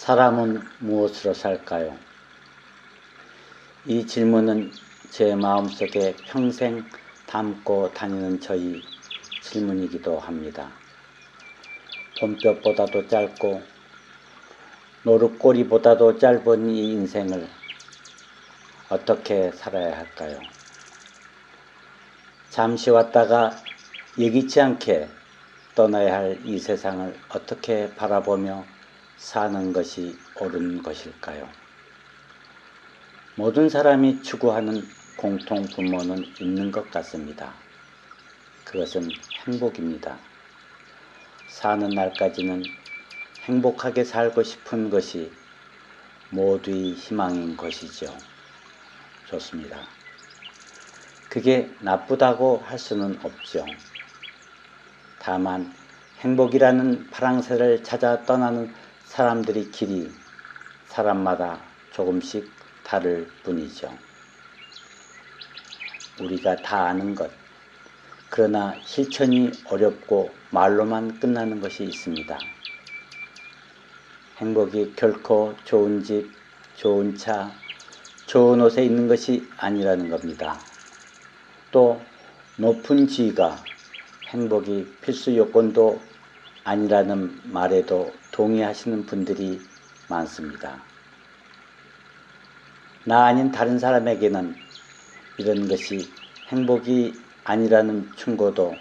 사람은 무엇으로 살까요? 이 질문은 제 마음속에 평생 담고 다니는 저희 질문이기도 합니다. 봄볕보다도 짧고 노릇꼬리보다도 짧은 이 인생을 어떻게 살아야 할까요? 잠시 왔다가 예기치 않게 떠나야 할 이 세상을 어떻게 바라보며 사는 것이 옳은 것일까요? 모든 사람이 추구하는 공통 분모는 있는 것 같습니다. 그것은 행복입니다. 사는 날까지는 행복하게 살고 싶은 것이 모두의 희망인 것이죠. 좋습니다. 그게 나쁘다고 할 수는 없죠. 다만 행복이라는 파랑새를 찾아 떠나는 사람들의 길이 사람마다 조금씩 다를 뿐이죠. 우리가 다 아는 것, 그러나 실천이 어렵고 말로만 끝나는 것이 있습니다. 행복이 결코 좋은 집, 좋은 차, 좋은 옷에 있는 것이 아니라는 겁니다. 또 높은 지위가 행복이 필수 요건도 아니라는 말에도 동의하시는 분들이 많습니다. 나 아닌 다른 사람에게는 이런 것이 행복이 아니라는 충고도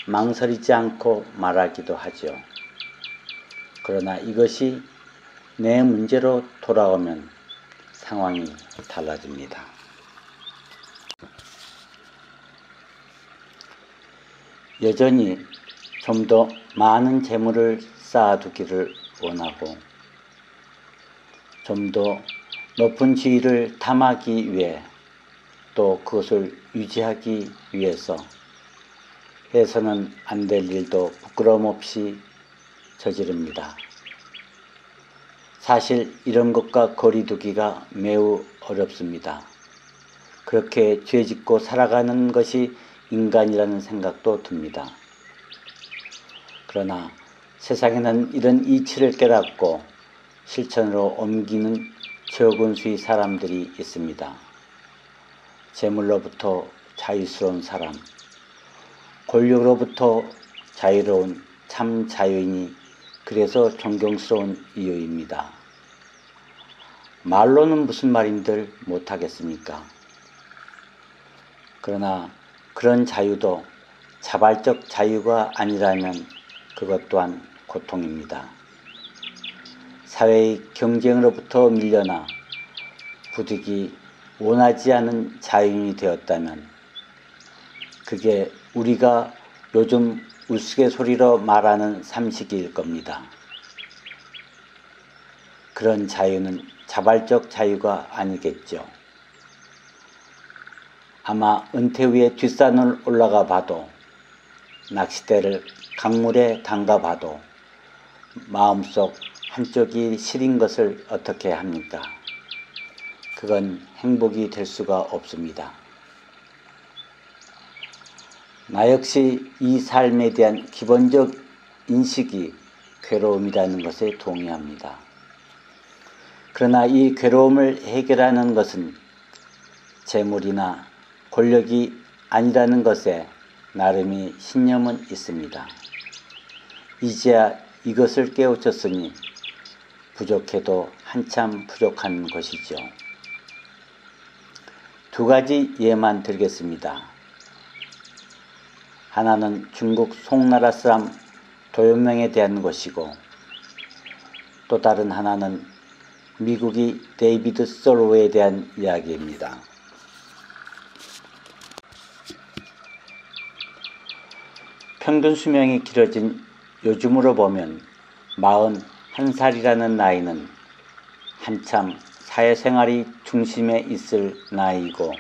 망설이지 않고 말하기도 하죠. 그러나 이것이 내 문제로 돌아오면 상황이 달라집니다. 여전히 좀 더 많은 재물을 쌓아두기를 원하고 좀 더 높은 지위를 탐하기 위해 또 그것을 유지하기 위해서 해서는 안 될 일도 부끄러움 없이 저지릅니다. 사실 이런 것과 거리두기가 매우 어렵습니다. 그렇게 죄짓고 살아가는 것이 인간이라는 생각도 듭니다. 그러나 세상에는 이런 이치를 깨닫고 실천으로 옮기는 적은 수의 사람들이 있습니다. 재물로부터 자유스러운 사람, 권력으로부터 자유로운 참 자유인이 그래서 존경스러운 이유입니다. 말로는 무슨 말인들 못하겠습니까? 그러나 그런 자유도 자발적 자유가 아니라면 그것 또한 고통입니다. 사회의 경쟁으로부터 밀려나 부득이 원하지 않은 자유인이 되었다면 그게 우리가 요즘 우스갯소리로 말하는 삼식일 겁니다. 그런 자유는 자발적 자유가 아니겠죠. 아마 은퇴 후에 뒷산을 올라가 봐도 낚싯대를 강물에 담가 봐도 마음속 한쪽이 시린 것을 어떻게 합니까? 그건 행복이 될 수가 없습니다. 나 역시 이 삶에 대한 기본적 인식이 괴로움이라는 것에 동의합니다. 그러나 이 괴로움을 해결하는 것은 재물이나 권력이 아니라는 것에 나름의 신념은 있습니다. 이제야 이것을 깨우쳤으니 부족해도 한참 부족한 것이죠. 두 가지 예만 들겠습니다. 하나는 중국 송나라 사람 도연명에 대한 것이고 또 다른 하나는 미국의 데이비드 솔로에 대한 이야기입니다. 평균 수명이 길어진 요즘으로 보면 41살이라는 나이는 한참 사회생활이 중심에 있을 나이이고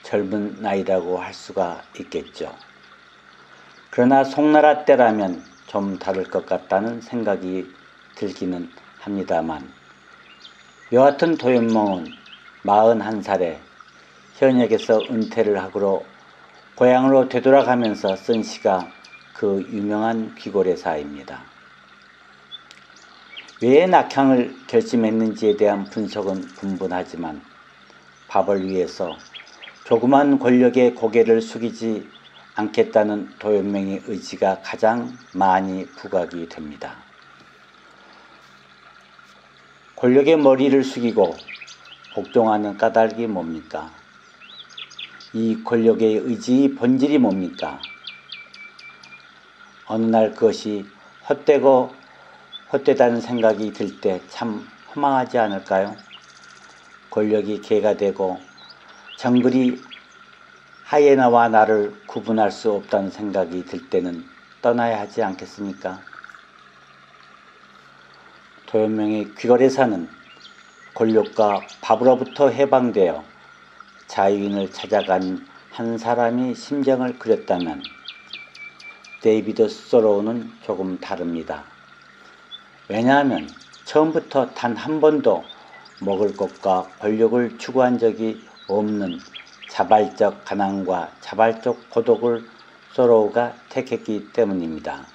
젊은 나이라고 할 수가 있겠죠. 그러나 송나라 때라면 좀 다를 것 같다는 생각이 들기는 합니다만 여하튼 도연몽은 41살에 현역에서 은퇴를 하고로 고향으로 되돌아가면서 쓴 시가 그 유명한 귀고래사입니다. 왜 낙향을 결심했는지에 대한 분석은 분분하지만 밥을 위해서 조그만 권력의 고개를 숙이지 않겠다는 도연명의 의지가 가장 많이 부각이 됩니다. 권력의 머리를 숙이고 복종하는 까닭이 뭡니까? 이 권력의 의지의 본질이 뭡니까? 어느 날 그것이 헛되다는 생각이 들 때 참 허망하지 않을까요? 권력이 개가 되고 정글이 하이에나와 나를 구분할 수 없다는 생각이 들 때는 떠나야 하지 않겠습니까? 도연명의 귀걸이사는 권력과 밥으로부터 해방되어 자유인을 찾아간 한 사람이 심정을 그렸다면 데이비드 소로우는 조금 다릅니다. 왜냐하면 처음부터 단 한 번도 먹을 것과 권력을 추구한 적이 없는 자발적 가난과 자발적 고독을 소로우가 택했기 때문입니다.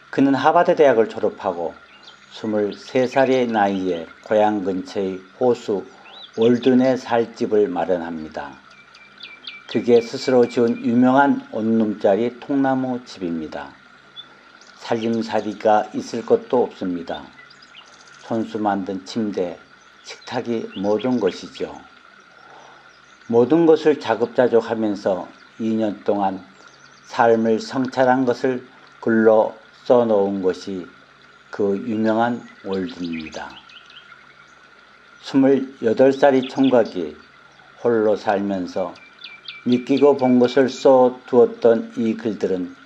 그는 하버드 대학을 졸업하고 23살의 나이에 고향 근처의 호수 월든에 살 집을 마련합니다. 그게 스스로 지은 유명한 원룸짜리 통나무 집입니다. 살림살이가 있을 것도 없습니다. 손수 만든 침대, 식탁이 모든 것이죠. 모든 것을 자급자족하면서 2년 동안 삶을 성찰한 것을 글로 써놓은 것이 그 유명한 월든입니다. 28살의 총각이 홀로 살면서 느끼고 본 것을 써두었던 이 글들은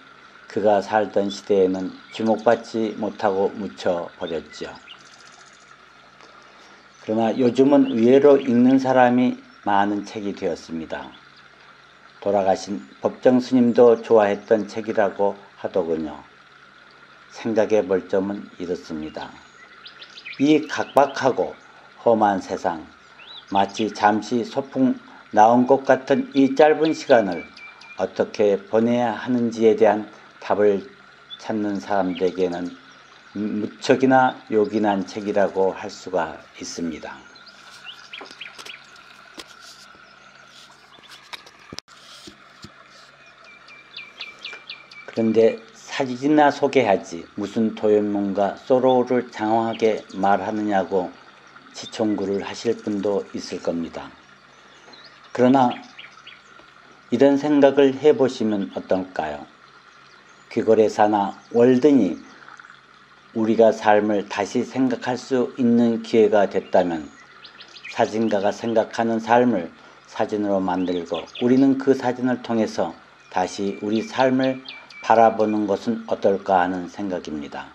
그가 살던 시대에는 주목받지 못하고 묻혀버렸죠. 그러나 요즘은 의외로 읽는 사람이 많은 책이 되었습니다. 돌아가신 법정 스님도 좋아했던 책이라고 하더군요. 생각해 볼 점은 이렇습니다. 이 각박하고 험한 세상, 마치 잠시 소풍 나온 것 같은 이 짧은 시간을 어떻게 보내야 하는지에 대한 답을 찾는 사람들에게는 무척이나 요긴한 책이라고 할 수가 있습니다. 그런데 사진이나 소개하지 무슨 도연몽과 소로우를 장황하게 말하느냐고 지총구를 하실 분도 있을 겁니다. 그러나 이런 생각을 해보시면 어떨까요? 귀걸이사나 월든이 우리가 삶을 다시 생각할 수 있는 기회가 됐다면 사진가가 생각하는 삶을 사진으로 만들고 우리는 그 사진을 통해서 다시 우리 삶을 바라보는 것은 어떨까 하는 생각입니다.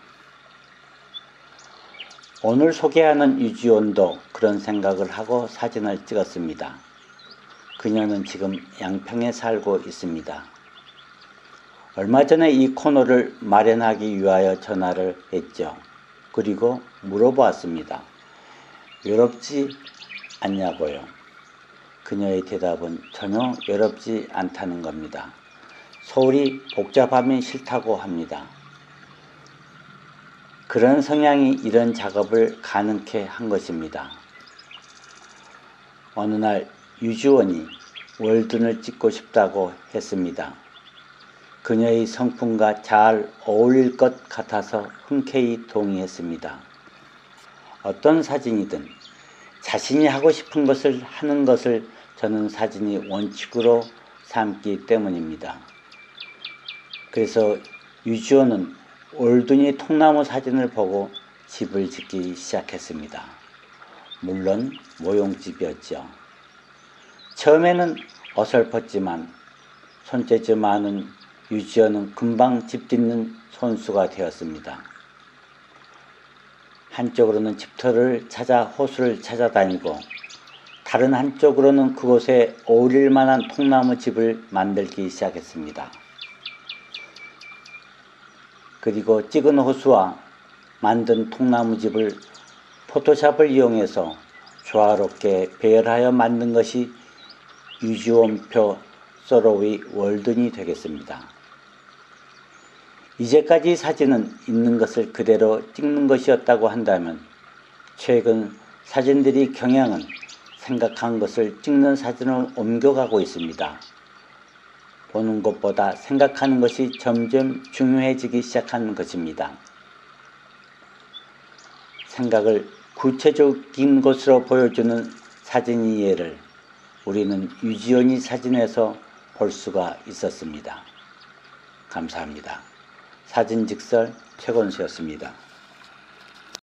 오늘 소개하는 유지원도 그런 생각을 하고 사진을 찍었습니다. 그녀는 지금 양평에 살고 있습니다. 얼마 전에 이 코너를 마련하기 위하여 전화를 했죠. 그리고 물어보았습니다. 외롭지 않냐고요. 그녀의 대답은 전혀 외롭지 않다는 겁니다. 서울이 복잡하면 싫다고 합니다. 그런 성향이 이런 작업을 가능케 한 것입니다. 어느 날 유지원이 월든을 찍고 싶다고 했습니다. 그녀의 성품과 잘 어울릴 것 같아서 흔쾌히 동의했습니다. 어떤 사진이든 자신이 하고 싶은 것을 하는 것을 저는 사진이 원칙으로 삼기 때문입니다. 그래서 유지원은 월든이 통나무 사진을 보고 집을 짓기 시작했습니다. 물론 모형집이었죠. 처음에는 어설펐지만 손재주 많은 유지원은 금방 집 짓는 손수가 되었습니다. 한쪽으로는 집터를 찾아 호수를 찾아다니고 다른 한쪽으로는 그곳에 어울릴 만한 통나무 집을 만들기 시작했습니다. 그리고 찍은 호수와 만든 통나무 집을 포토샵을 이용해서 조화롭게 배열하여 만든 것이 유지원표 소로우의 월든이 되겠습니다. 이제까지 사진은 있는 것을 그대로 찍는 것이었다고 한다면 최근 사진들이 경향은 생각한 것을 찍는 사진으로 옮겨가고 있습니다. 보는 것보다 생각하는 것이 점점 중요해지기 시작하는 것입니다. 생각을 구체적인 것으로 보여주는 사진의 예를 우리는 유지연이 사진에서 볼 수가 있었습니다. 감사합니다. 사진직설 최건수였습니다.